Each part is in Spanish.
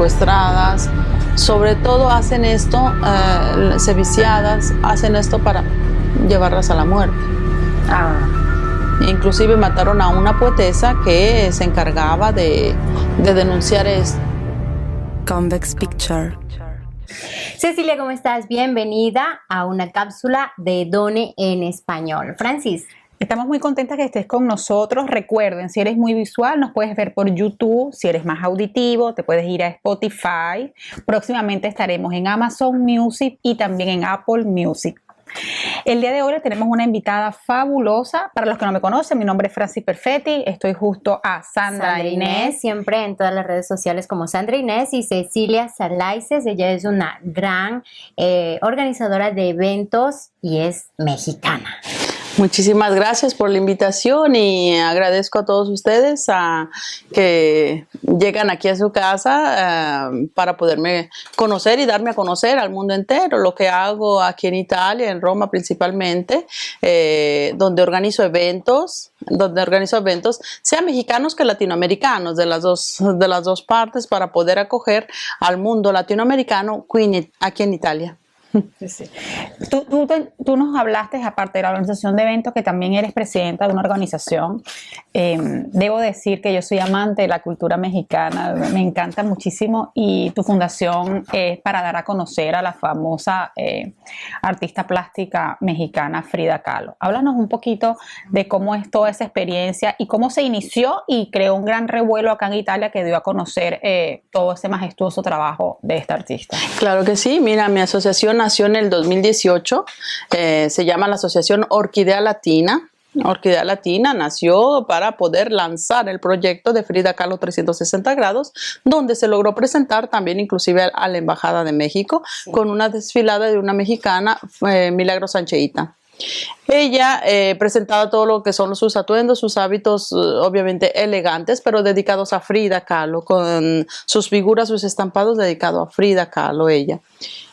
secuestradas. Sobre todo hacen esto, seviciadas, hacen esto para llevarlas a la muerte. Inclusive mataron a una poetesa que se encargaba de denunciar esto. Convex Picture. Cecilia, ¿cómo estás? Bienvenida a una cápsula de Done en español. Francis. Estamos muy contentas que estés con nosotros. Recuerden, si eres muy visual, nos puedes ver por YouTube. Si eres más auditivo, te puedes ir a Spotify. Próximamente estaremos en Amazon Music y también en Apple Music. El día de hoy tenemos una invitada fabulosa. Para los que no me conocen, mi nombre es Francis Perfetti. Estoy justo a Sandra Inés. Siempre en todas las redes sociales como Sandra Inés, y Cecilia Salaices. Ella es una gran organizadora de eventos y es mexicana. Muchísimas gracias por la invitación y agradezco a todos ustedes que llegan aquí a su casa para poderme conocer y darme a conocer al mundo entero lo que hago aquí en Italia, en Roma principalmente, donde organizo eventos, sean mexicanos que latinoamericanos, de las dos partes, para poder acoger al mundo latinoamericano aquí en Italia. Sí. Tú nos hablaste, aparte de la organización de eventos, que también eres presidenta de una organización. Debo decir que yo soy amante de la cultura mexicana, me encanta muchísimo, y tu fundación es para dar a conocer a la famosa artista plástica mexicana Frida Kahlo. Háblanos un poquito de cómo es toda esa experiencia y cómo se inició y creó un gran revuelo acá en Italia que dio a conocer todo ese majestuoso trabajo de esta artista. Claro que sí. Mira, mi asociación nació en el 2018, se llama la Asociación Orquídea Latina. Orquídea Latina nació para poder lanzar el proyecto de Frida Kahlo 360 grados, donde se logró presentar también inclusive a la Embajada de México, sí, con una desfilada de una mexicana, Milagros Sancheita. Ella presentaba todo lo que son sus atuendos, sus hábitos obviamente elegantes, pero dedicados a Frida Kahlo, con sus figuras, sus estampados dedicados a Frida Kahlo, ella.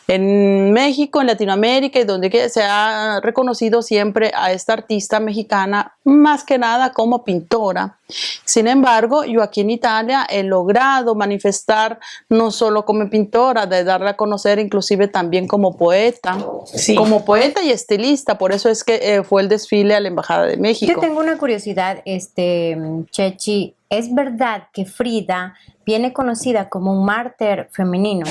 En México, en Latinoamérica y donde se ha reconocido siempre a esta artista mexicana más que nada como pintora. Sin embargo, yo aquí en Italia he logrado manifestar no solo como pintora, de darla a conocer inclusive también como poeta, sí, como poeta y estilista. Por eso es que fue el desfile a la Embajada de México. Yo tengo una curiosidad, Chechi, ¿es verdad que Frida viene conocida como un mártir femenino?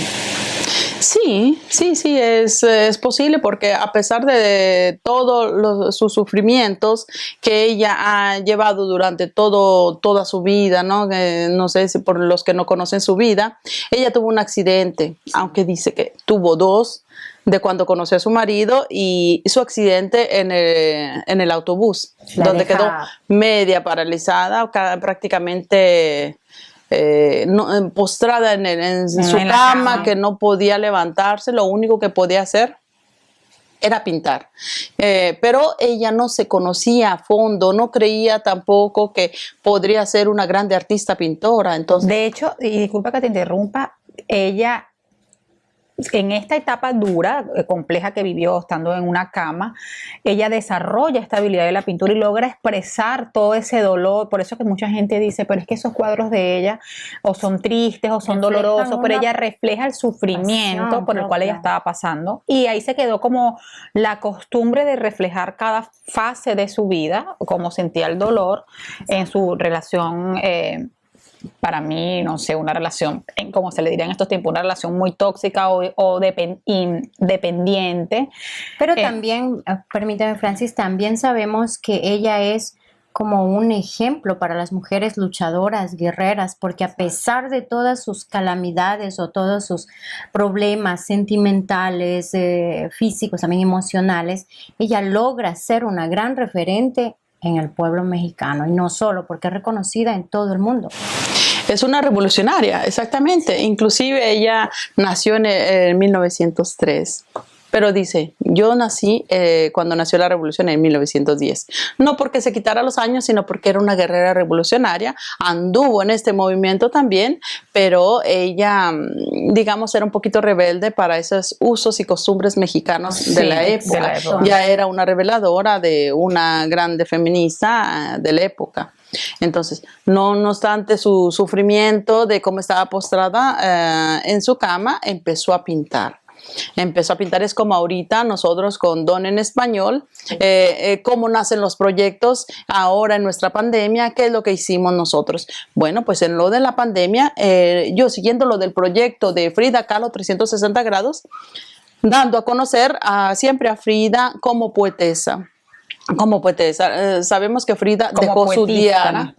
Sí, es posible, porque a pesar de todos sus sufrimientos que ella ha llevado durante toda su vida, ¿no? No sé si por los que no conocen su vida, ella tuvo un accidente, aunque dice que tuvo dos, de cuando conoció a su marido, y su accidente en el autobús, donde quedó media paralizada, prácticamente postrada en su cama, que no podía levantarse. Lo único que podía hacer era pintar, pero ella no se conocía a fondo, no creía tampoco que podría ser una grande artista pintora. Entonces, de hecho, y disculpa que te interrumpa, ella en esta etapa dura, compleja que vivió estando en una cama, ella desarrolla esta habilidad de la pintura y logra expresar todo ese dolor. Por eso que mucha gente dice, pero es que esos cuadros de ella o son tristes o son dolorosos, pero ella refleja el sufrimiento por el cual ella estaba pasando, y ahí se quedó como la costumbre de reflejar cada fase de su vida, cómo sentía el dolor en su relación. Para mí, no sé, una relación, como se le diría en estos tiempos, una relación muy tóxica o dependiente. Pero también, permíteme, Francis, también sabemos que ella es como un ejemplo para las mujeres luchadoras, guerreras, porque a pesar de todas sus calamidades o todos sus problemas sentimentales, físicos, también emocionales, ella logra ser una gran referente en el pueblo mexicano, y no solo porque es reconocida en todo el mundo. Es una revolucionaria, exactamente. Inclusive ella nació en 1903. Pero dice, yo nací cuando nació la revolución en 1910. No porque se quitara los años, sino porque era una guerrera revolucionaria. Anduvo en este movimiento también, pero ella, digamos, era un poquito rebelde para esos usos y costumbres mexicanos de la época. Ya era una reveladora de una grande feminista de la época. Entonces, no obstante su sufrimiento de cómo estaba postrada en su cama, empezó a pintar. Empezó a pintar, es como ahorita nosotros con Don en Español, cómo nacen los proyectos ahora en nuestra pandemia, qué es lo que hicimos nosotros. Bueno, pues en lo de la pandemia, yo siguiendo lo del proyecto de Frida Kahlo 360 grados, dando a conocer siempre a Frida como poetesa. Como poetesa, sabemos que Frida dejó su diario,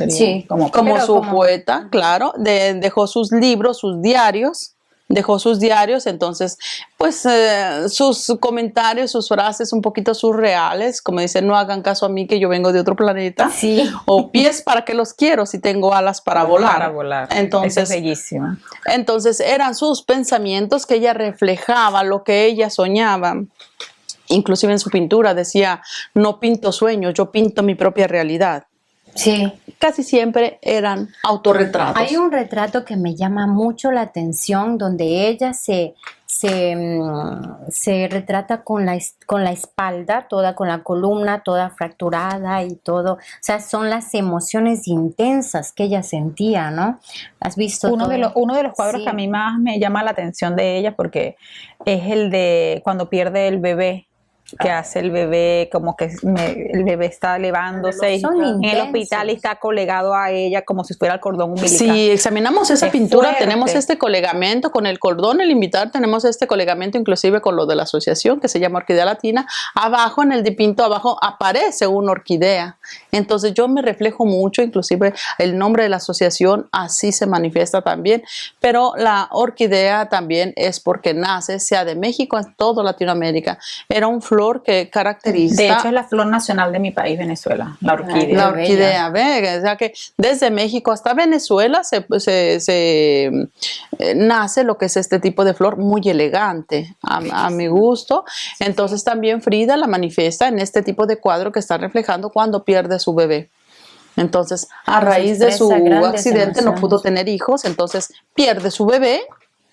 sí, como su poeta, claro, dejó sus libros, sus diarios. Dejó sus diarios, entonces, pues sus comentarios, sus frases un poquito surreales, como dicen, no hagan caso a mí que yo vengo de otro planeta, sí. o pies para que los quiero si tengo alas para volar. Para volar. Entonces, Eso es bellísimo. Entonces eran sus pensamientos que ella reflejaba, lo que ella soñaba. Inclusive en su pintura decía, no pinto sueños, yo pinto mi propia realidad. Sí. Casi siempre eran autorretratos. Hay un retrato que me llama mucho la atención donde ella se retrata con la espalda, toda con la columna, toda fracturada y todo. O sea, son las emociones intensas que ella sentía, ¿no? ¿Has visto uno de los cuadros Sí. que a mí más me llama la atención de ella porque es el de cuando pierde el bebé, que hace el bebé como que el bebé está elevándose Son en el intensos. hospital y está colegado a ella como si fuera el cordón umbilical. Si examinamos esa Es pintura, fuerte. tenemos este colegamiento con el cordón, el invitar, tenemos este colegamiento inclusive con lo de la asociación que se llama Orquídea Latina. Abajo en el dipinto, abajo aparece una orquídea. Entonces yo me reflejo mucho, inclusive el nombre de la asociación así se manifiesta también, pero la orquídea también es porque nace, sea de México, en toda Latinoamérica. Era un flor que caracteriza. De hecho, es la flor nacional de mi país, Venezuela, la orquídea. La orquídea, ¿ve? O sea que desde México hasta Venezuela nace lo que es este tipo de flor muy elegante, a mi gusto. Entonces también Frida la manifiesta en este tipo de cuadro que está reflejando cuando pierde su bebé. Entonces, a raíz de su accidente no pudo tener hijos, entonces pierde su bebé.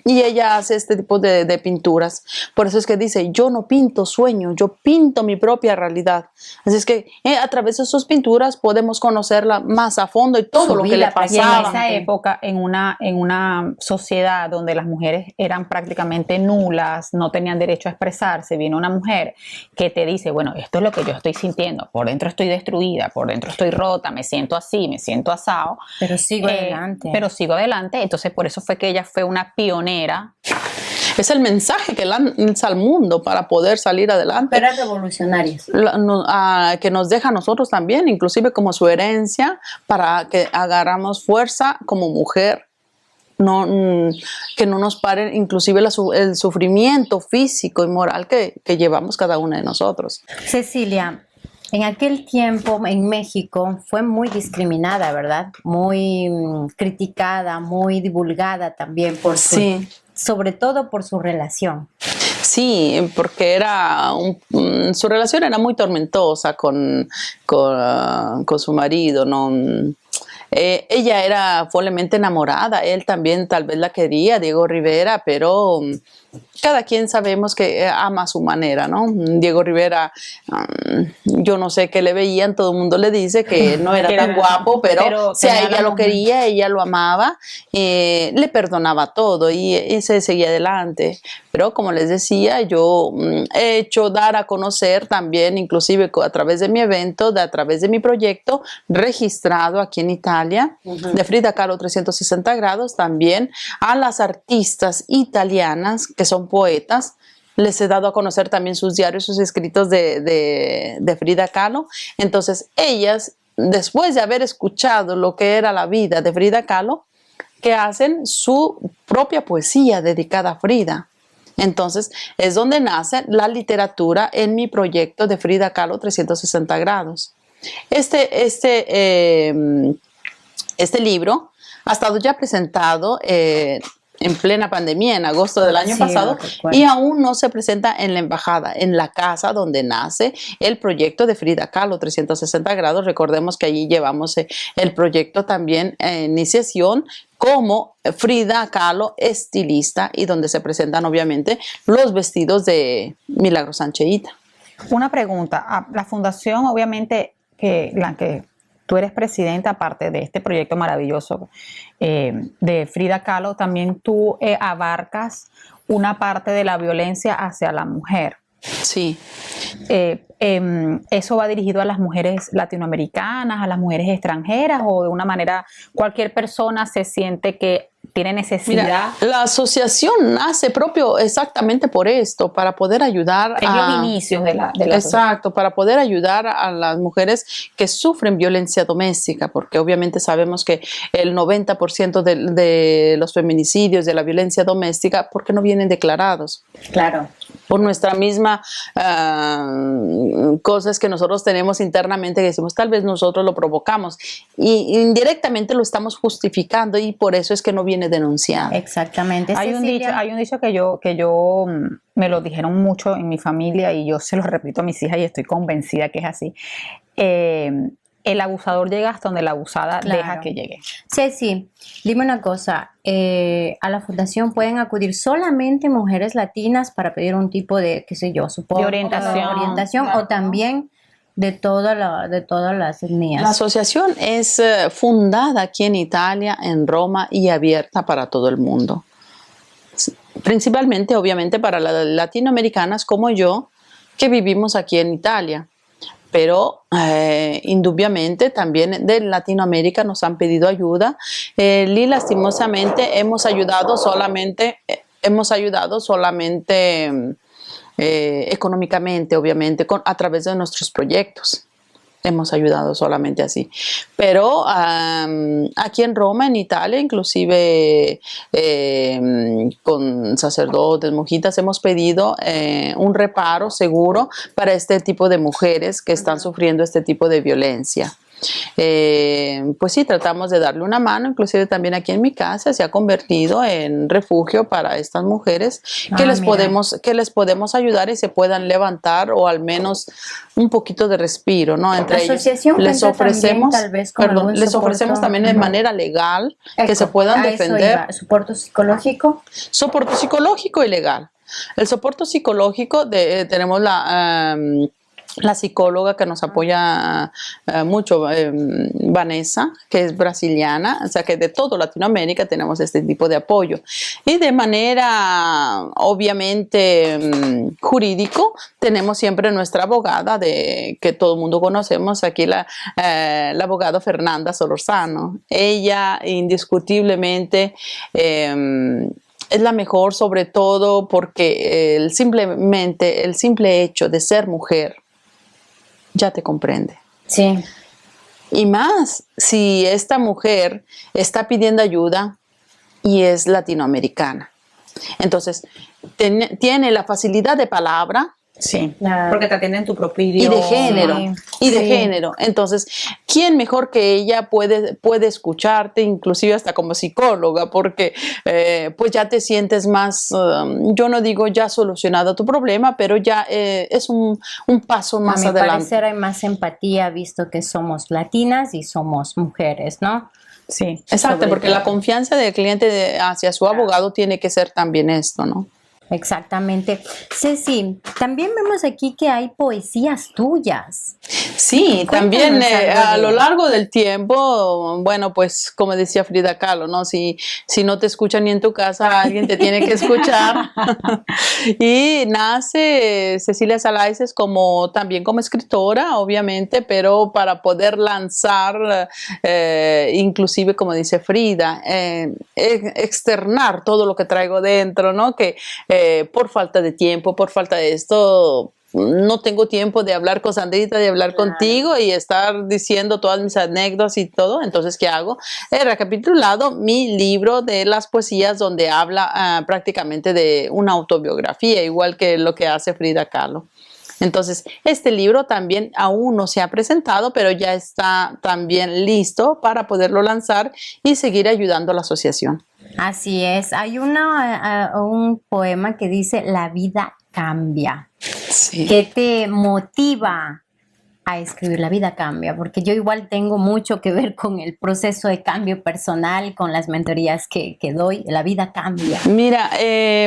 Y ella hace este tipo de pinturas. Por eso es que dice, yo no pinto sueños, yo pinto mi propia realidad. Así es que a través de sus pinturas podemos conocerla más a fondo y todo lo que le Y en pasaba. esa época, en una sociedad donde las mujeres eran prácticamente nulas, no tenían derecho a expresarse, viene una mujer que te dice, bueno, esto es lo que yo estoy sintiendo, por dentro estoy destruida, por dentro estoy rota, me siento así, me siento asado. Pero sigo adelante. Pero sigo adelante, entonces por eso fue que ella fue una pionera. Es el mensaje que lanza al mundo para poder salir adelante. Pero revolucionarias. Que nos deja a nosotros también, inclusive como su herencia, para que agarramos fuerza como mujer. Que no nos paren inclusive el sufrimiento físico y moral que llevamos cada una de nosotros. Cecilia, en aquel tiempo en México fue muy discriminada, ¿verdad? Muy criticada, muy divulgada también Sí. sobre todo por su relación. Sí, porque su relación era muy tormentosa con su marido, ¿no? Ella era follemente enamorada, él también tal vez la quería, Diego Rivera, pero cada quien sabemos que ama a su manera, ¿no? Diego Rivera, yo no sé qué le veían, todo el mundo le dice que no era tan guapo, pero si a ella lo quería, ella lo amaba, le perdonaba todo y se seguía adelante. Pero como les decía, yo he hecho dar a conocer también, inclusive a través de mi evento, a través de mi proyecto registrado aquí en Italia, de Frida Kahlo 360 grados, también a las artistas italianas que son poetas. Les he dado a conocer también sus diarios, sus escritos de Frida Kahlo. Entonces, ellas, después de haber escuchado lo que era la vida de Frida Kahlo, que hacen su propia poesía dedicada a Frida. Entonces, es donde nace la literatura en mi proyecto de Frida Kahlo 360 grados. Este libro ha estado ya presentado en plena pandemia, en agosto del año pasado, y aún no se presenta en la embajada, en la casa donde nace el proyecto de Frida Kahlo 360 grados. Recordemos que allí llevamos el proyecto también en iniciación como Frida Kahlo estilista, y donde se presentan obviamente los vestidos de Milagros Sancheíta. Una pregunta, la fundación obviamente la que tú eres presidenta, aparte de este proyecto maravilloso de Frida Kahlo, también tú abarcas una parte de la violencia hacia la mujer. Sí. ¿Eso va dirigido a las mujeres latinoamericanas, a las mujeres extranjeras, o de una manera cualquier persona se siente que tiene necesidad? Mira, la asociación nace propio exactamente por esto, para poder ayudar Es los inicios de la Exacto, para poder ayudar a las mujeres que sufren violencia doméstica, porque obviamente sabemos que el 90% de los feminicidios, de la violencia doméstica, ¿por qué no vienen declarados? Claro. Por nuestra misma cosas que nosotros tenemos internamente, que decimos, tal vez nosotros lo provocamos, y indirectamente lo estamos justificando, y por eso es que no viene denunciado. Exactamente. Hay un dicho que yo me lo dijeron mucho en mi familia, y yo se lo repito a mis hijas y estoy convencida que es así. El abusador llega hasta donde la abusada deja que llegue. Ceci, dime una cosa, a la fundación pueden acudir solamente mujeres latinas para pedir un tipo de, qué sé yo, supongo, de orientación, o también de todas las etnias. La asociación es fundada aquí en Italia, en Roma, y abierta para todo el mundo. Principalmente, obviamente, para las latinoamericanas como yo, que vivimos aquí en Italia. Pero indudablemente también de Latinoamérica nos han pedido ayuda. Y lastimosamente hemos ayudado solamente económicamente, obviamente, a través de nuestros proyectos. Hemos ayudado solamente así. Pero aquí en Roma, en Italia, inclusive con sacerdotes, monjitas, hemos pedido un reparo seguro para este tipo de mujeres que están sufriendo este tipo de violencia. Pues sí, tratamos de darle una mano, inclusive también aquí en mi casa se ha convertido en refugio para estas mujeres que les podemos ayudar y se puedan levantar, o al menos un poquito de respiro, ¿no? Entre ellos les ofrecemos, tal vez con les ofrecemos también de manera legal que se puedan defender. ¿Soporte psicológico? Soporte psicológico y legal. El soporte psicológico tenemos la psicóloga que nos apoya mucho, Vanessa, que es brasiliana, o sea que de todo Latinoamérica tenemos este tipo de apoyo. Y de manera, obviamente, jurídico, tenemos siempre nuestra abogada, que todo el mundo conocemos, aquí la abogada Fernanda Solorzano. Ella, indiscutiblemente, es la mejor, sobre todo porque el simple hecho de ser mujer ya te comprende. Sí. Y más si esta mujer está pidiendo ayuda y es latinoamericana. Entonces, tiene la facilidad de palabra. Sí, Claro. porque te atienden tu propio idioma. Y de género, Sí. de género. Entonces, ¿quién mejor que ella puede escucharte, inclusive hasta como psicóloga? Porque pues ya te sientes más, yo no digo ya solucionado tu problema, pero ya es un paso más A mi adelante. parecer hay más empatía, visto que somos latinas y somos mujeres, ¿no? Sí. Exacto, Sobre porque todo. la confianza del cliente hacia su abogado tiene que ser también esto, ¿no? Exactamente. Ceci, también vemos aquí que hay poesías tuyas. Sí, también Cuéntanos algo a de- lo largo del tiempo, bueno, pues como decía Frida Kahlo, ¿no? Si no te escuchan ni en tu casa, alguien te tiene que escuchar. Y nace Cecilia Salaices también como escritora, obviamente, pero para poder lanzar, inclusive como dice Frida, externar todo lo que traigo dentro, ¿no? Que por falta de tiempo, por falta de esto, no tengo tiempo de hablar con Sandrita, de hablar contigo y estar diciendo todas mis anécdotas y todo. Entonces, ¿qué hago? He recapitulado mi libro de las poesías, donde habla prácticamente de una autobiografía, igual que lo que hace Frida Kahlo. Entonces, este libro también aún no se ha presentado, pero ya está también listo para poderlo lanzar y seguir ayudando a la asociación. Así es. Hay un poema que dice: la vida cambia. Sí. ¿Qué te motiva a escribir? La vida cambia, porque yo igual tengo mucho que ver con el proceso de cambio personal, con las mentorías que doy. La vida cambia. Mira,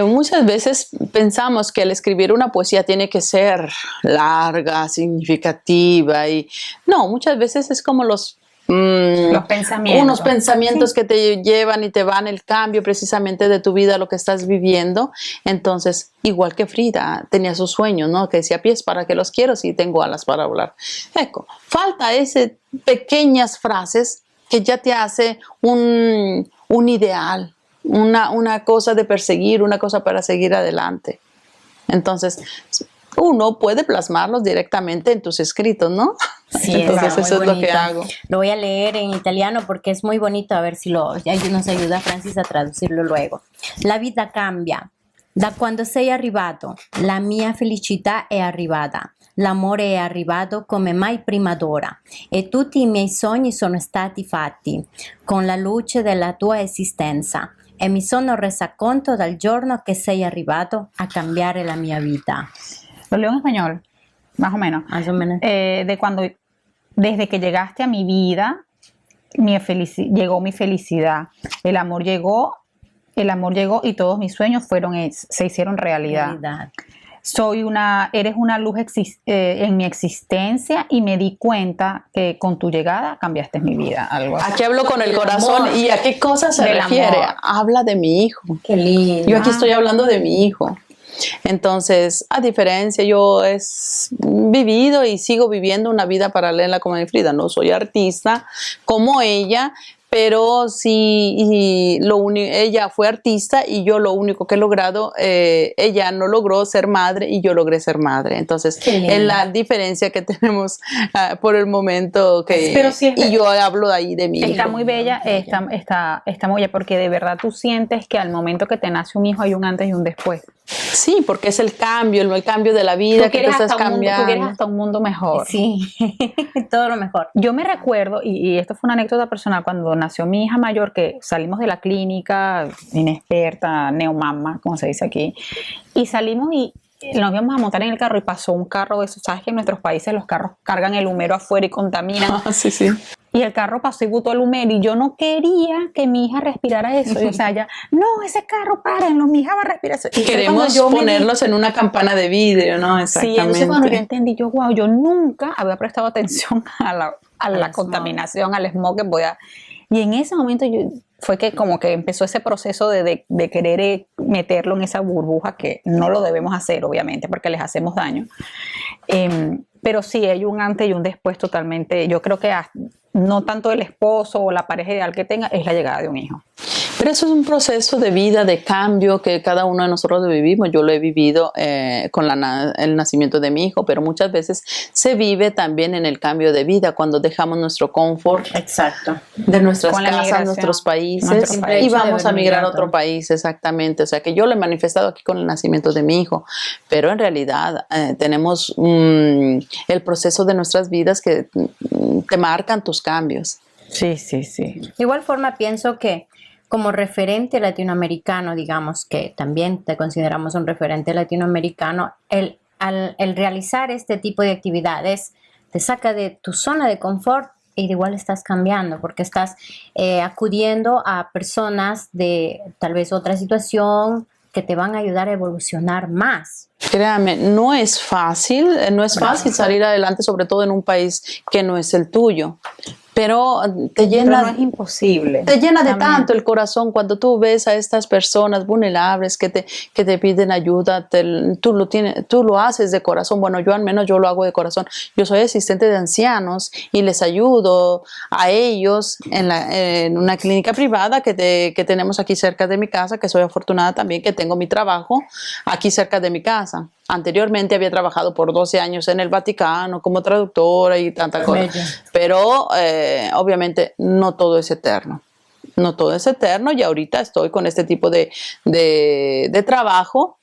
muchas veces pensamos que al escribir una poesía tiene que ser larga, significativa, y no, muchas veces es como los Los pensamientos. unos pensamientos que te llevan y te van el cambio precisamente de tu vida, lo que estás viviendo. Entonces, igual que Frida, tenía sus sueños, ¿no? Que decía, pies para que los quiero si tengo alas para volar. Falta ese pequeñas frases que ya te hace un ideal, una cosa de perseguir, una cosa para seguir adelante. Entonces, uno puede plasmarlos directamente en tus escritos, ¿no? Sí, entonces eso es lo que hago. Lo voy a leer en italiano porque es muy bonito, a ver si nos ayuda Francis a traducirlo luego. La vita cambia. Da quando sei arrivato, la mia felicità è arrivata. L'amore è arrivato come mai prima d'ora e tutti i miei sogni sono stati fatti con la luce della tua esistenza e mi sono resa conto dal giorno che sei arrivato a cambiare la mia vita. Lo leo en español, más o menos. Más o menos. Desde que llegaste a mi vida, llegó mi felicidad. El amor llegó y todos mis sueños se hicieron realidad. Eres una luz en mi existencia y me di cuenta que con tu llegada cambiaste mi vida. Algo así. Aquí hablo con el corazón. ¿Y a qué cosa se refiere? Habla de mi hijo. Qué lindo. Yo aquí estoy hablando de mi hijo. Entonces, a diferencia, yo he vivido y sigo viviendo una vida paralela como mi Frida. No soy artista como ella, pero sí, ella fue artista y yo lo único que he logrado, ella no logró ser madre y yo logré ser madre. Entonces, es la diferencia que tenemos por el momento. Pero sí y yo hablo ahí de mí. Está muy bella, está muy bella, porque de verdad tú sientes que al momento que te nace un hijo hay un antes y un después. Sí, porque es el cambio de la vida que te estás cambiando. Tú quieres hasta un mundo mejor. Sí, todo lo mejor. Yo me recuerdo, y esto fue una anécdota personal, cuando nació mi hija mayor, que salimos de la clínica, inexperta, neomamá, como se dice aquí, y salimos y nos íbamos a montar en el carro y pasó un carro de esos. Sabes que en nuestros países los carros cargan el humero afuera y contaminan. Sí, sí. Y el carro pasó y botó el humero y yo no quería que mi hija respirara eso. Y, o sea, ya, no, ese carro, párenlo, mi hija va a respirar eso. Y queremos ponerlos en una campana de vidrio, ¿no? Exactamente. Sí, entonces cuando yo entendí, wow, yo nunca había prestado atención a la contaminación, al smog que podía. Y en ese momento fue que como que empezó ese proceso de querer meterlo en esa burbuja, que no lo debemos hacer, obviamente, porque les hacemos daño. Pero sí, hay un antes y un después totalmente. Yo creo que no tanto el esposo o la pareja ideal que tenga, es la llegada de un hijo. Pero eso es un proceso de vida, de cambio que cada uno de nosotros lo vivimos. Yo lo he vivido con el nacimiento de mi hijo, pero muchas veces se vive también en el cambio de vida cuando dejamos nuestro confort. Exacto. De nuestras casas, nuestros países, y vamos a migrar a otro país, exactamente. O sea que yo lo he manifestado aquí con el nacimiento de mi hijo, pero en realidad tenemos el proceso de nuestras vidas que te marcan tus cambios. Sí, sí, sí. De igual forma pienso que como referente latinoamericano, digamos que también te consideramos un referente latinoamericano, el realizar este tipo de actividades te saca de tu zona de confort y de igual estás cambiando porque estás acudiendo a personas de tal vez otra situación que te van a ayudar a evolucionar más. Créame, no es fácil salir adelante, sobre todo en un país que no es el tuyo. Pero te llena, pero no es imposible. Te llena de tanto el corazón cuando tú ves a estas personas vulnerables que te piden ayuda. Tú lo haces de corazón. Bueno, yo al menos yo lo hago de corazón. Yo soy asistente de ancianos y les ayudo a ellos en una clínica privada que tenemos aquí cerca de mi casa, que soy afortunada también que tengo mi trabajo aquí cerca de mi casa. Anteriormente había trabajado por 12 años en el Vaticano como traductora y tanta cosa. Pero obviamente no todo es eterno. No todo es eterno y ahorita estoy con este tipo de trabajo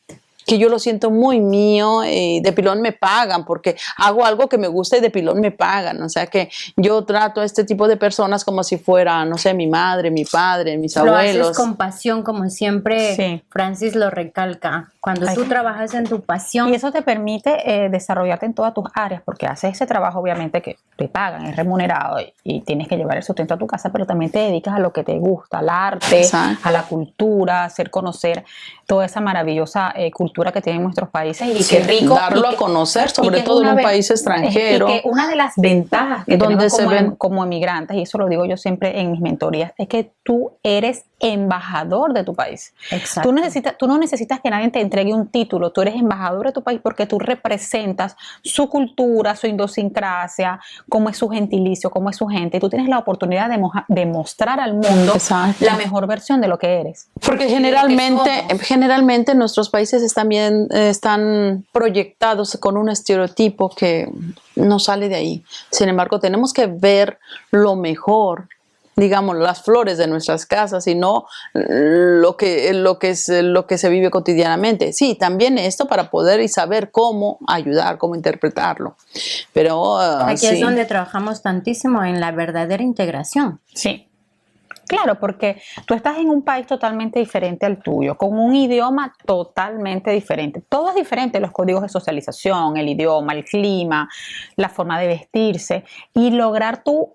que yo lo siento muy mío y de pilón me pagan porque hago algo que me gusta y de pilón me pagan. O sea que yo trato a este tipo de personas como si fuera, no sé, mi madre, mi padre, mis abuelos. Lo haces con pasión, como siempre, sí. Francis lo recalca, Cuando tú trabajas en tu pasión. Y eso te permite desarrollarte en todas tus áreas, porque haces ese trabajo obviamente que te pagan, es remunerado y tienes que llevar el sustento a tu casa, pero también te dedicas a lo que te gusta, al arte, Exacto. a la cultura, hacer conocer toda esa maravillosa cultura que tienen nuestros países y Sí, qué rico. darlo a conocer, sobre todo en un país extranjero. Y que una de las ventajas que donde tenemos se ven como emigrantes, y eso lo digo yo siempre en mis mentorías, es que tú eres embajador de tu país. Exacto. Tú no necesitas que nadie te entregue un título, tú eres embajador de tu país porque tú representas su cultura, su idiosincrasia, cómo es su gentilicio, cómo es su gente, y tú tienes la oportunidad de mostrar al mundo Exacto. la mejor versión de lo que eres. Porque generalmente nuestros países están proyectados con un estereotipo que no sale de ahí. Sin embargo, tenemos que ver lo mejor, digamos, las flores de nuestras casas y no lo que se vive cotidianamente. Sí, también esto para poder y saber cómo ayudar, cómo interpretarlo. Pero aquí sí. es donde trabajamos tantísimo en la verdadera integración. Sí. Claro, porque tú estás en un país totalmente diferente al tuyo, con un idioma totalmente diferente. Todo es diferente, los códigos de socialización, el idioma, el clima, la forma de vestirse, y lograr tú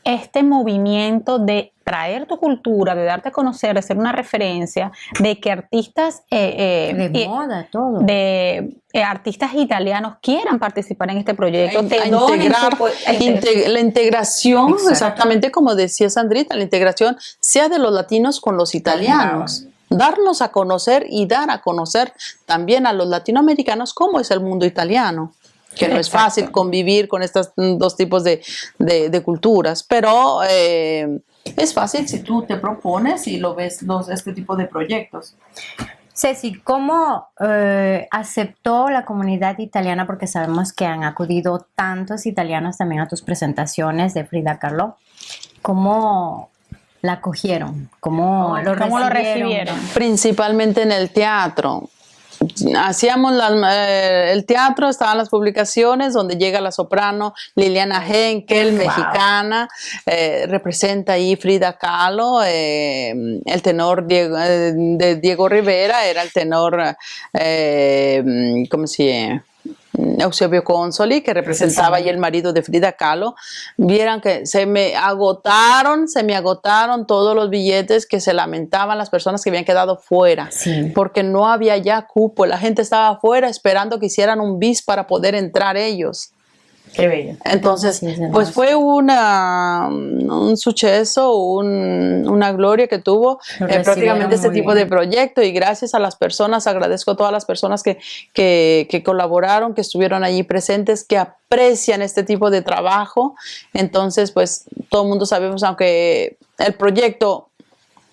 este movimiento traer tu cultura, de darte a conocer, de ser una referencia, de que artistas de moda, todo. de artistas italianos quieran participar en este proyecto, la integración, Exacto. exactamente como decía Sandrita, la integración sea de los latinos con los italianos. Darnos a conocer y dar a conocer también a los latinoamericanos cómo es el mundo italiano. Que no es fácil convivir con estos dos tipos de culturas, pero es fácil si tú te propones y lo ves este tipo de proyectos. Ceci, ¿cómo aceptó la comunidad italiana? Porque sabemos que han acudido tantos italianos también a tus presentaciones de Frida Kahlo. ¿Cómo la acogieron? ¿Cómo lo recibieron? Principalmente en el teatro. Hacíamos el teatro, estaban las publicaciones donde llega la soprano Liliana Henkel, mexicana, representa ahí Frida Kahlo, el tenor Diego Rivera era el tenor, ¿cómo se llama? Eusebio Consoli, que representaba ahí el marido de Frida Kahlo. Vieran que se me agotaron todos los billetes, que se lamentaban las personas que habían quedado fuera, porque no había ya cupo, la gente estaba afuera esperando que hicieran un bis para poder entrar ellos. Qué bello. Entonces, pues fue un suceso, una gloria que tuvo prácticamente este tipo de proyecto, y gracias a las personas, agradezco a todas las personas que colaboraron, que estuvieron allí presentes, que aprecian este tipo de trabajo. Entonces, pues todo el mundo sabemos, aunque el proyecto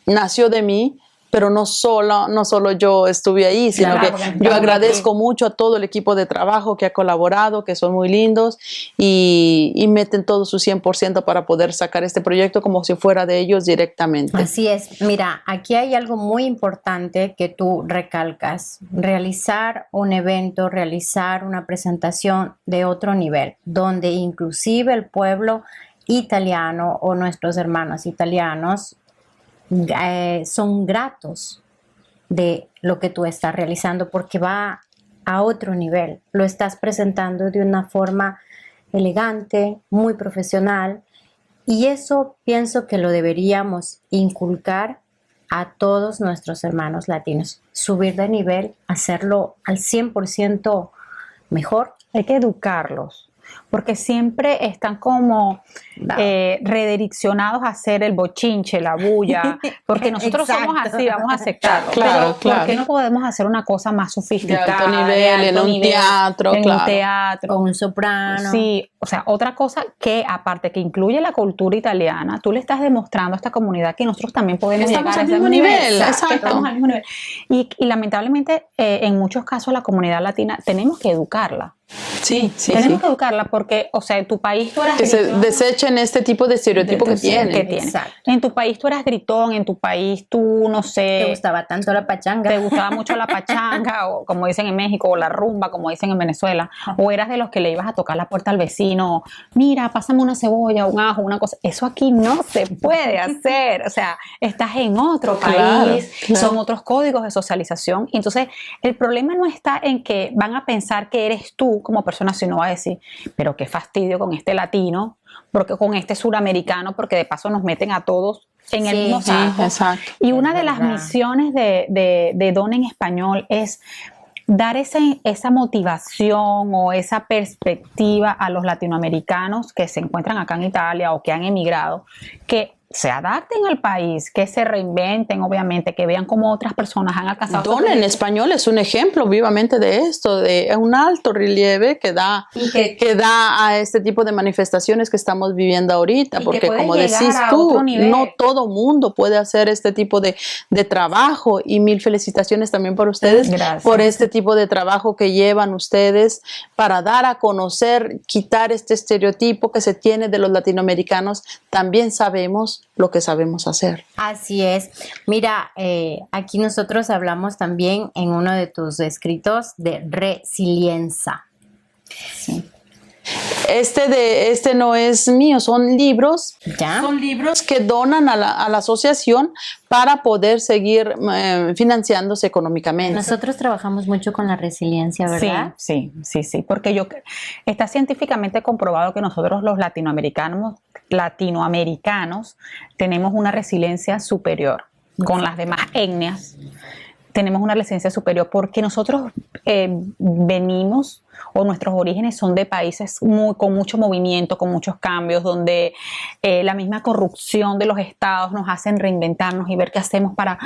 nació de mí, pero no solo yo estuve ahí, sino que yo agradezco mucho a todo el equipo de trabajo que ha colaborado, que son muy lindos y meten todo su 100% para poder sacar este proyecto como si fuera de ellos directamente. Así es. Mira, aquí hay algo muy importante que tú recalcas. Realizar un evento, realizar una presentación de otro nivel, donde inclusive el pueblo italiano o nuestros hermanos italianos son gratos de lo que tú estás realizando, porque va a otro nivel. Lo estás presentando de una forma elegante, muy profesional, y eso pienso que lo deberíamos inculcar a todos nuestros hermanos latinos. Subir de nivel, hacerlo al 100% mejor. Hay que educarlos, porque siempre están como redireccionados a hacer el bochinche, la bulla, porque nosotros somos así, vamos a aceptarlo. Claro, pero ¿por qué no podemos hacer una cosa más sofisticada? De alto nivel, en un teatro, en un teatro. O un soprano. Sí, o sea, otra cosa que aparte que incluye la cultura italiana, tú le estás demostrando a esta comunidad que nosotros también podemos Estamos llegar al mismo nivel, exacto. Estamos al mismo nivel. Y lamentablemente en muchos casos la comunidad latina tenemos que educarla. Sí, sí, Tenemos sí. que educarla porque, o sea, en tu país tú eras Que se gritón. desechen este tipo de estereotipo que tienen. Exacto. En tu país tú eras gritón, en tu país tú, no Te sé, gustaba tanto la pachanga. te gustaba mucho la pachanga, o como dicen en México, o la rumba, como dicen en Venezuela, o eras de los que le ibas a tocar la puerta al vecino, mira, pásame una cebolla, un ajo, una cosa. Eso aquí no se puede hacer. O sea, estás en otro Claro, país, claro. son otros códigos de socialización. Y entonces, el problema no está en que van a pensar que eres tú como persona, sino va a decir, pero qué fastidio con este latino, porque con este suramericano, porque de paso nos meten a todos en el Sí, mismo sí, saco. exacto. Y una Es de las verdad. misiones de Dona en Español es dar esa motivación o esa perspectiva a los latinoamericanos que se encuentran acá en Italia o que han emigrado, que se adapten al país, que se reinventen, obviamente, que vean cómo otras personas han alcanzado. Dona en español es un ejemplo vivamente de esto, de un alto relieve que da, Y que- que da a este tipo de manifestaciones que estamos viviendo ahorita, Y que porque puede como llegar decís a tú, otro nivel. no todo mundo puede hacer este tipo de trabajo, y mil felicitaciones también por ustedes, Gracias. por este tipo de trabajo que llevan ustedes para dar a conocer, quitar este estereotipo que se tiene de los latinoamericanos. También sabemos lo que sabemos hacer. Así es. Mira, aquí nosotros hablamos también en uno de tus escritos de resiliencia. Este no es mío, son libros. ¿Ya? Son libros que donan a la asociación para poder seguir financiándose económicamente. Nosotros trabajamos mucho con la resiliencia, ¿verdad? Sí, porque está científicamente comprobado que nosotros los latinoamericanos tenemos una resiliencia superior con las demás etnias. Tenemos una resiliencia superior porque nosotros venimos, o nuestros orígenes son de países con mucho movimiento, con muchos cambios, donde la misma corrupción de los estados nos hacen reinventarnos y ver qué hacemos para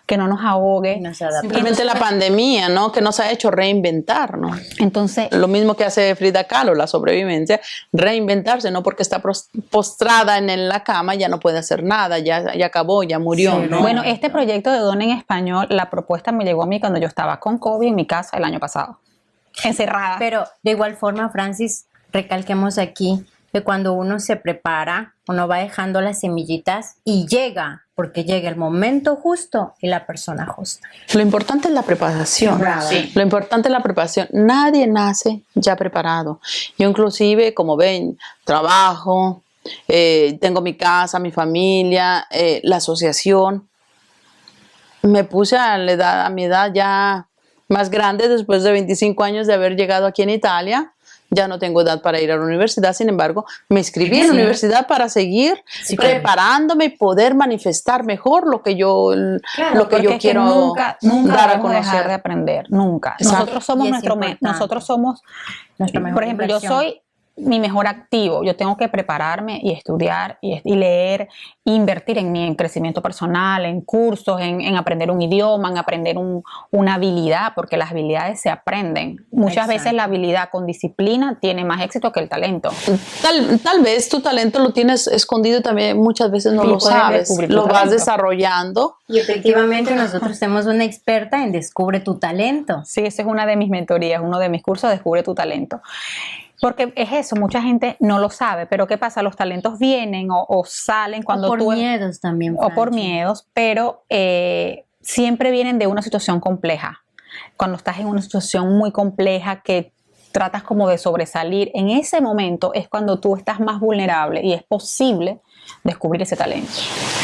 que no nos ahogue. Nos adaptamos. Simplemente la pandemia, ¿no? Que nos ha hecho reinventar, ¿no? Entonces, Lo mismo que hace Frida Kahlo, la sobrevivencia, reinventarse, no porque está postrada en la cama, ya no puede hacer nada, ya acabó, ya murió, Sí, ¿no? bueno, este proyecto de Dona en Español, la propuesta me llegó a mí cuando yo estaba con COVID en mi casa el año pasado, encerrada. Pero de igual forma, Francis, recalquemos aquí que cuando uno se prepara, uno va dejando las semillitas y llega, porque llega el momento justo y la persona justa. Lo importante es la preparación. Bravo. Sí. Lo importante es la preparación. Nadie nace ya preparado. Yo inclusive, como ven, trabajo, tengo mi casa, mi familia, la asociación. Me puse a mi edad ya más grande, después de 25 años de haber llegado aquí en Italia. Ya no tengo edad para ir a la universidad, sin embargo, me inscribí en la universidad para seguir preparándome y poder manifestar mejor lo que yo, lo que Porque yo es que quiero nunca dar a vamos a dejar de conocer. aprender, nunca. Exacto. Nosotros somos Y es importante. Nuestra mejor por ejemplo, inversión. yo soy mi mejor activo. Yo tengo que prepararme y estudiar y leer, invertir en mí, en crecimiento personal, en cursos, en aprender un idioma, en aprender una habilidad, porque las habilidades se aprenden. Muchas Exacto. veces la habilidad con disciplina tiene más éxito que el talento. Tal vez tu talento lo tienes escondido también, muchas veces no Y lo puedes sabes, descubrir tu lo vas talento. desarrollando. Y efectivamente nosotros tenemos una experta en Descubre tu talento. Sí, esa es una de mis mentorías, uno de mis cursos, Descubre tu talento. Porque es eso, mucha gente no lo sabe, pero ¿qué pasa? Los talentos vienen o salen cuando O por tú... miedos también, O por Franchi. miedos, pero siempre vienen de una situación compleja. Cuando estás en una situación muy compleja que tratas como de sobresalir, en ese momento es cuando tú estás más vulnerable y es posible descubrir ese talento.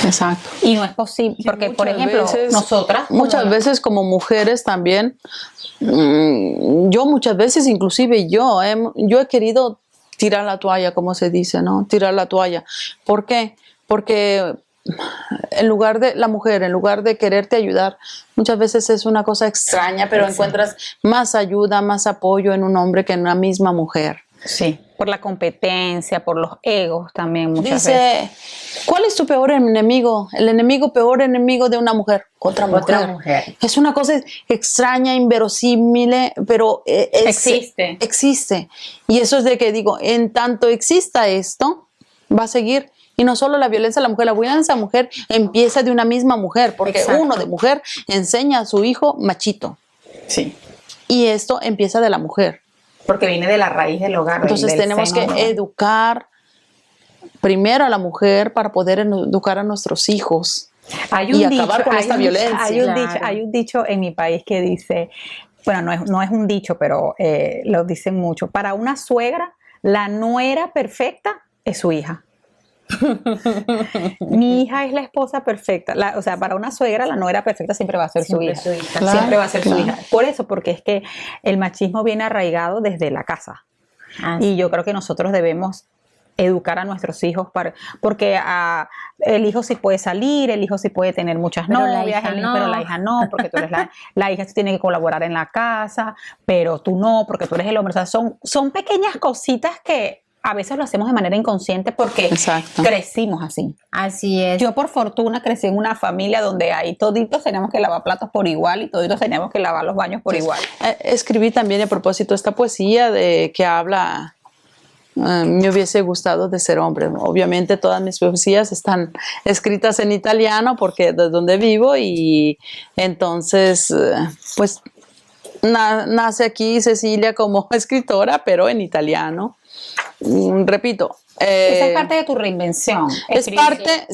Exacto. Y no es posible, porque por Muchas ejemplo, veces- nosotras... Muchas veces como mujeres también, yo muchas veces inclusive yo he querido tirar la toalla, como se dice, ¿no? Tirar la toalla. ¿Por qué? Porque en lugar de quererte ayudar, muchas veces es una cosa extraña, pero encuentras más ayuda, más apoyo en un hombre que en una misma mujer. Sí, por la competencia, por los egos también muchas veces. Dice, ¿cuál es tu peor enemigo? El peor enemigo de una mujer. Otra mujer. Es una cosa extraña, inverosímil, pero Existe. Existe. Y eso es de que digo, en tanto exista esto, va a seguir. Y no solo la violencia a la violencia a la mujer empieza de una misma mujer, porque Exacto. uno de mujer enseña a su hijo machito. Sí. Y esto empieza de la mujer. porque viene de la raíz del hogar. Entonces del tenemos seno que del hogar. educar primero a la mujer para poder educar a nuestros hijos y acabar con esta violencia. Hay un dicho en mi país que dice, bueno, no es un dicho, pero lo dicen mucho. Para una suegra, la nuera perfecta es su hija. Mi hija es la esposa perfecta. O sea, para una suegra, la nuera perfecta siempre va a ser su hija. Claro, Siempre va a ser su claro. hija. Por eso, porque es que el machismo viene arraigado desde la casa. Y yo creo que nosotros debemos educar a nuestros hijos porque el hijo sí puede salir, el hijo sí puede tener muchas Pero la novias, hija no. pero la hija no, porque tú eres la hija sí tiene que colaborar en la casa, pero tú no, porque tú eres el hombre. O sea, son pequeñas cositas que a veces lo hacemos de manera inconsciente porque Exacto. crecimos así. Así es. Yo por fortuna crecí en una familia donde ahí toditos teníamos que lavar platos por igual y toditos teníamos que lavar los baños por igual. Escribí también a propósito esta poesía de que habla, me hubiese gustado de ser hombre. Obviamente todas mis poesías están escritas en italiano porque es de donde vivo y entonces pues nace aquí Cecilia como escritora pero en italiano. Repito. Esa es parte de tu reinvención. Es parte.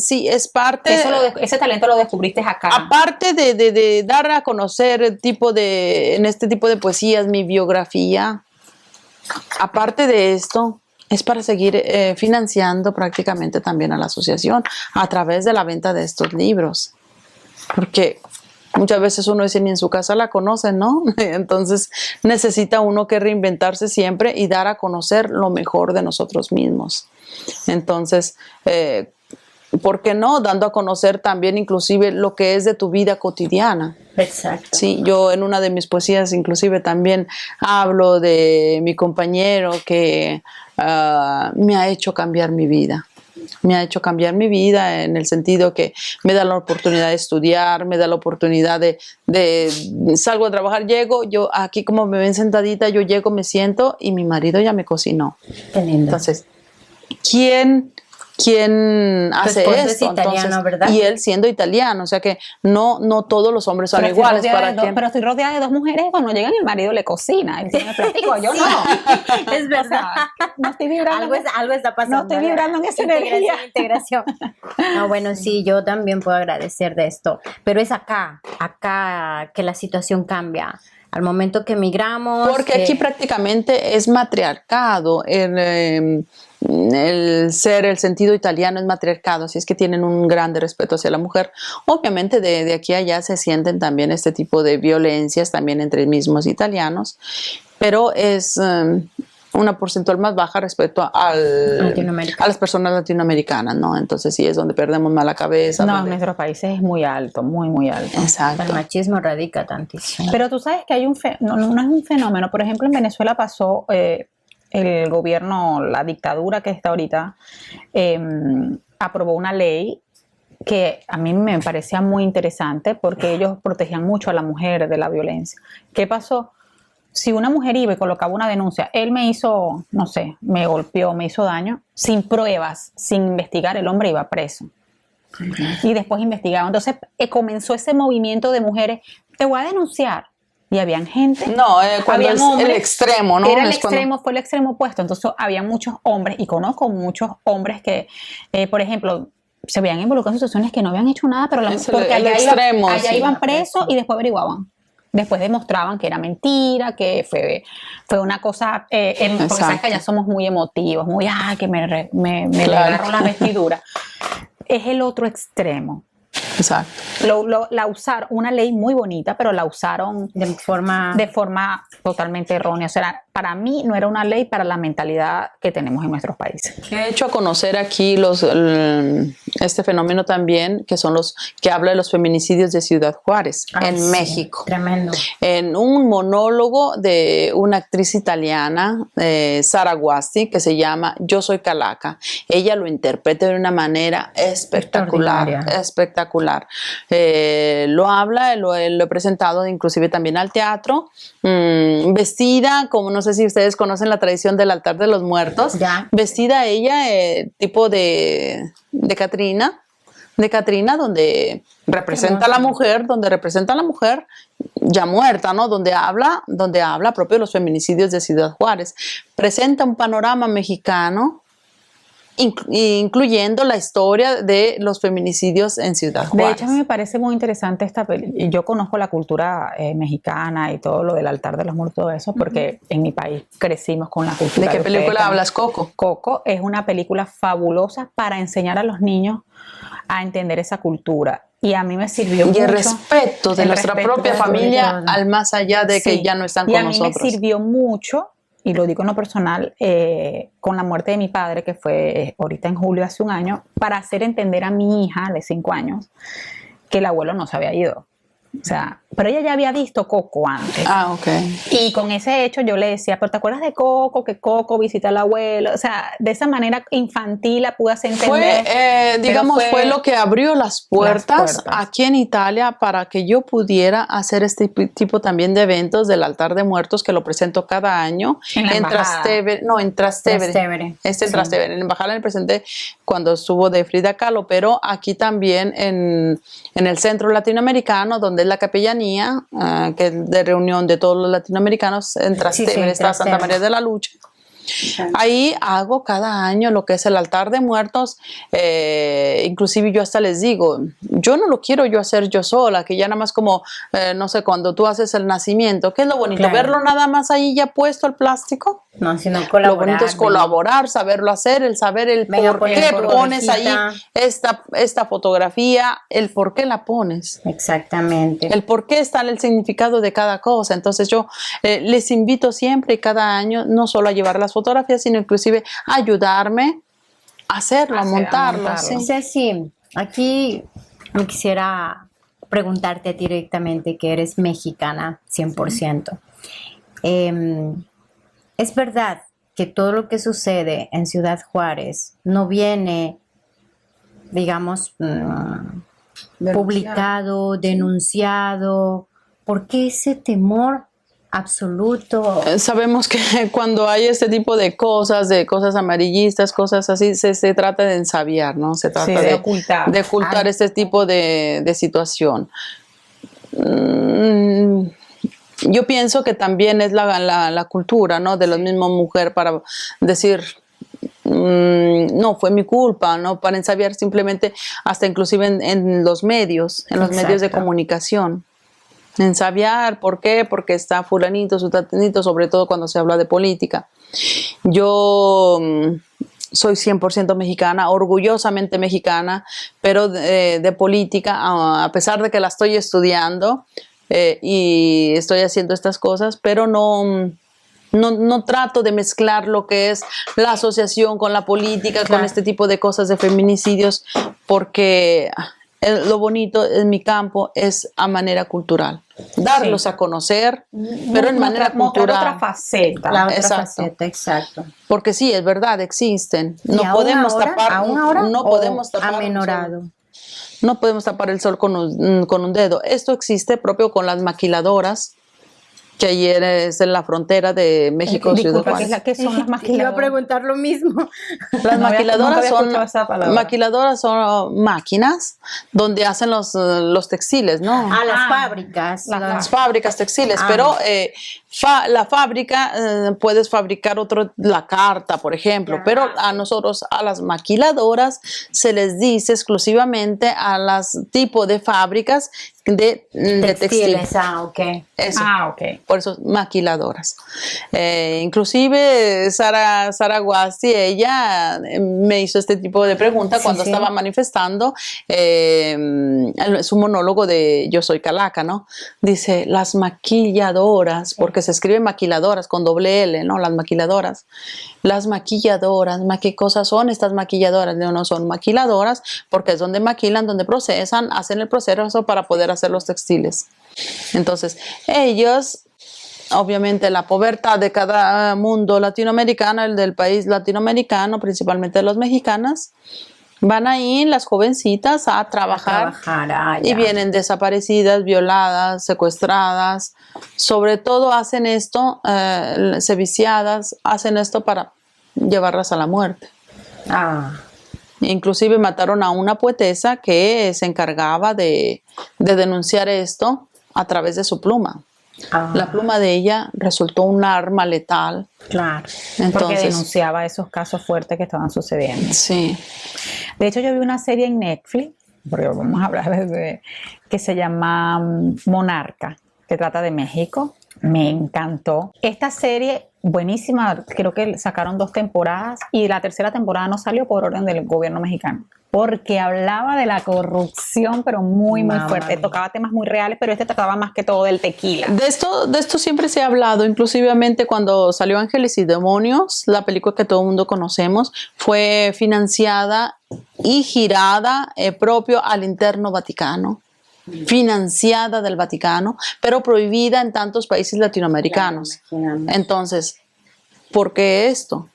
Ese talento lo descubriste acá. Aparte de dar a conocer en este tipo de poesías mi biografía, aparte de esto, es para seguir financiando prácticamente también a la asociación a través de la venta de estos libros. Porque muchas veces uno dice ni en su casa la conocen, ¿no? Entonces necesita uno que reinventarse siempre y dar a conocer lo mejor de nosotros mismos. Entonces, ¿por qué no? Dando a conocer también inclusive lo que es de tu vida cotidiana. Exacto. Sí, yo en una de mis poesías inclusive también hablo de mi compañero que me ha hecho cambiar mi vida. Me ha hecho cambiar mi vida en el sentido que me da la oportunidad de estudiar, me da la oportunidad de salgo a trabajar, llego, yo aquí como me ven sentadita, yo llego, me siento y mi marido ya me cocinó. Qué lindo. Entonces, ¿quién hace esposo esto? es italiano, Entonces, ¿verdad? y él siendo italiano, o sea que no todos los hombres son iguales. Pero estoy rodeada de dos mujeres, cuando llegan el marido le cocina, él tiene plástico, yo no. Es verdad. O sea, no estoy vibrando. Algo está pasando. No estoy vibrando en esa energía. Integración. No, bueno, sí, yo también puedo agradecer de esto, pero es acá que la situación cambia. Al momento que emigramos. Porque aquí prácticamente es matriarcado, el sentido italiano es matriarcado, así es que tienen un grande respeto hacia la mujer. Obviamente de aquí a allá se sienten también este tipo de violencias también entre mismos italianos, pero es una porcentual más baja respecto a las personas latinoamericanas, ¿no? Entonces sí es donde perdemos más la cabeza. No, en nuestros países es muy alto, muy, muy alto. Exacto. El machismo radica tantísimo. Pero tú sabes que hay no es un fenómeno. Por ejemplo, en Venezuela pasó el gobierno, la dictadura que está ahorita, aprobó una ley que a mí me parecía muy interesante porque ellos protegían mucho a la mujer de la violencia. ¿Qué pasó? Si una mujer iba y colocaba una denuncia, él me hizo, no sé, me golpeó, me hizo daño, sin pruebas, sin investigar, el hombre iba preso. Y después investigaba. Entonces comenzó ese movimiento de mujeres, te voy a denunciar. Y habían gente. No, cuando es hombres, el extremo, ¿no? Fue el extremo opuesto. Entonces había muchos hombres, y conozco muchos hombres que, por ejemplo, se veían involucrados en situaciones que no habían hecho nada, pero porque allá iban presos y después averiguaban. Después demostraban que era mentira, que fue una cosa, porque sabes que allá somos muy emotivos, muy, que me agarro la vestidura. Es el otro extremo. Exacto. La usaron, una ley muy bonita, pero la usaron de forma totalmente errónea. O sea, para mí no era una ley para la mentalidad que tenemos en nuestros países. He hecho a conocer aquí este fenómeno también, que son los que habla de los feminicidios de Ciudad Juárez, en México. Tremendo. En un monólogo de una actriz italiana, Sara Guasti, que se llama Yo soy Calaca. Ella lo interpreta de una manera espectacular. Lo habla, lo he presentado inclusive también al teatro, vestida, como no sé si ustedes conocen la tradición del altar de los muertos, ya. Vestida ella tipo de Catrina, donde representa a la mujer, ya muerta, ¿no? Donde habla propio de los feminicidios de Ciudad Juárez. Presenta un panorama mexicano, incluyendo la historia de los feminicidios en Ciudad Juárez. De hecho, a mí me parece muy interesante esta película. Yo conozco la cultura mexicana y todo lo del altar de los muertos, todo eso, porque en mi país crecimos con la cultura. ¿De qué película hablas, Coco? Coco es una película fabulosa para enseñar a los niños a entender esa cultura. Y a mí me sirvió mucho. Y el respeto de nuestra propia familia al más allá de que Sí. ya no están con Y a mí nosotros. me sirvió mucho, y lo digo en lo personal, con la muerte de mi padre, que fue ahorita en julio hace un año, para hacer entender a mi hija de 5 años que el abuelo no se había ido. O sea, pero ella ya había visto Coco antes. Ah, ok. Y con ese hecho yo le decía, pero ¿te acuerdas de Coco? Que Coco visita al abuelo. O sea, de esa manera infantil la pude hacer entender. Fue lo que abrió las puertas aquí en Italia para que yo pudiera hacer este tipo también de eventos del altar de muertos, que lo presento cada año en Trastevere. No, en Trastevere. En Trastevere. En la embajada le presenté cuando estuvo de Frida Kahlo, pero aquí también en el centro latinoamericano, donde es la capellanía, que es de reunión de todos los latinoamericanos, en Trastevere está Santa María de la Lucha. Ahí hago cada año lo que es el altar de muertos, inclusive yo hasta les digo, yo no lo quiero yo hacer yo sola, que ya nada más como, no sé, cuando tú haces el nacimiento, ¿qué es lo bonito? Claro. Verlo nada más ahí ya puesto el plástico. No, sino colaborar. Lo bonito es colaborar, saberlo hacer, el saber el por qué pones ahí esta fotografía, el por qué la pones. Exactamente. El por qué está el significado de cada cosa. Entonces yo les invito siempre y cada año no solo a llevar las fotografías, sino inclusive a ayudarme a hacerlo, a montarlo. ¿Sí? Ceci, aquí me quisiera preguntarte directamente, que eres mexicana 100%. ¿Es verdad que todo lo que sucede en Ciudad Juárez no viene, digamos, publicado, denunciado? ¿Por qué ese temor absoluto? Sabemos que cuando hay este tipo de cosas amarillistas, cosas así, se trata de ensabiar, ¿no? Se trata de ocultar este tipo de situación. Yo pienso que también es la cultura, ¿no? De la misma mujer para decir, no, fue mi culpa, ¿no? Para ensabiar simplemente, hasta inclusive en los medios, medios de comunicación. Ensabiar, ¿por qué? Porque está fulanito, sutatenito, sobre todo cuando se habla de política. Yo soy 100% mexicana, orgullosamente mexicana, pero de política, a pesar de que la estoy estudiando, y estoy haciendo estas cosas, pero no trato de mezclar lo que es la asociación con la política, con este tipo de cosas de feminicidios, porque lo bonito en mi campo es a manera cultural, darlos a conocer, pero en manera cultural. Otra faceta. La otra faceta, exacto. Porque sí, es verdad, existen. No podemos tapar, no podemos tapar amenorado. No podemos tapar el sol con un dedo. Esto existe propio con las maquiladoras, que ayer es en la frontera de México, Ciudad Juárez. ¿Qué son las maquiladoras? Iba a preguntar lo mismo. Las maquiladoras son máquinas donde hacen los textiles, ¿no? Las fábricas. Las fábricas textiles, pero la fábrica, puedes fabricar la carta, por ejemplo, pero a nosotros, a las maquiladoras, se les dice exclusivamente a las tipos de fábricas de textiles. Ok. Eso. Ok. Por eso, maquiladoras. Inclusive Sara Guasti, ella me hizo este tipo de pregunta cuando estaba manifestando su monólogo de Yo soy Calaca, ¿no? Dice, las maquilladoras, porque se escribe maquiladoras con doble L, ¿no? Las maquiladoras. Las maquilladoras, ¿qué cosas son estas maquilladoras? No son maquiladoras porque es donde maquilan, donde procesan, hacen el proceso para poder hacer los textiles. Entonces, ellos, obviamente la pobreza de cada mundo latinoamericano, el del país latinoamericano, principalmente los mexicanos, van ahí las jovencitas a trabajar y vienen desaparecidas, violadas, secuestradas. Sobre todo hacen esto, seviciadas, hacen esto para llevarlas a la muerte. Inclusive mataron a una poetesa que se encargaba de denunciar esto a través de su pluma. Ah, La pluma de ella resultó un arma letal. claro. Porque Entonces, denunciaba esos casos fuertes que estaban sucediendo. sí. De hecho, yo vi una serie en Netflix, porque vamos a hablar que se llama Monarca, que trata de México. Me encantó. Esta serie, buenísima, creo que sacaron 2 temporadas y la tercera temporada no salió por orden del gobierno mexicano. Porque hablaba de la corrupción, pero muy Mamá fuerte. mía. Tocaba temas muy reales, pero este trataba más que todo del tequila. De esto siempre se ha hablado, inclusivemente cuando salió Ángeles y Demonios, la película que todo el mundo conocemos, fue financiada y girada propio al interno Vaticano, financiada del Vaticano, pero prohibida en tantos países latinoamericanos. Entonces, ¿por qué esto?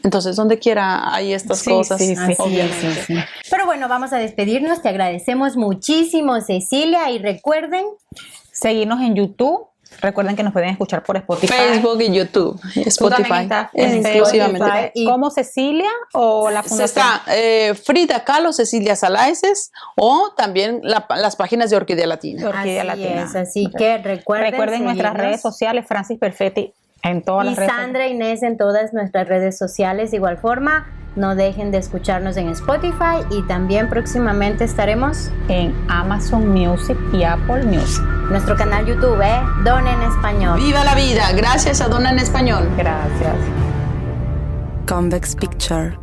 Entonces, donde quiera hay estas Sí, cosas. sí, sí. Así es, obviamente. sí, sí. Pero bueno, vamos a despedirnos. Te agradecemos muchísimo, Cecilia. Y Seguirnos en YouTube. Recuerden que nos pueden escuchar por Spotify. Facebook y YouTube, Tú también Spotify, estás en exclusivamente. Spotify. Y- ¿Como Cecilia o la fundación? Está Frida Kahlo, Cecilia Salaeses o también las páginas de Orquídea Latina. Orquídea Así Latina. es, así que recuerden nuestras seguirnos. redes sociales, Francis Perfetti en todas Y las redes Sandra Inés en todas nuestras redes sociales. De igual forma, no dejen de escucharnos en Spotify y también próximamente estaremos en Amazon Music y Apple Music. en nuestro canal YouTube, Don en Español. ¡Viva la vida! Gracias a Dona en Español. Gracias. Convex Picture.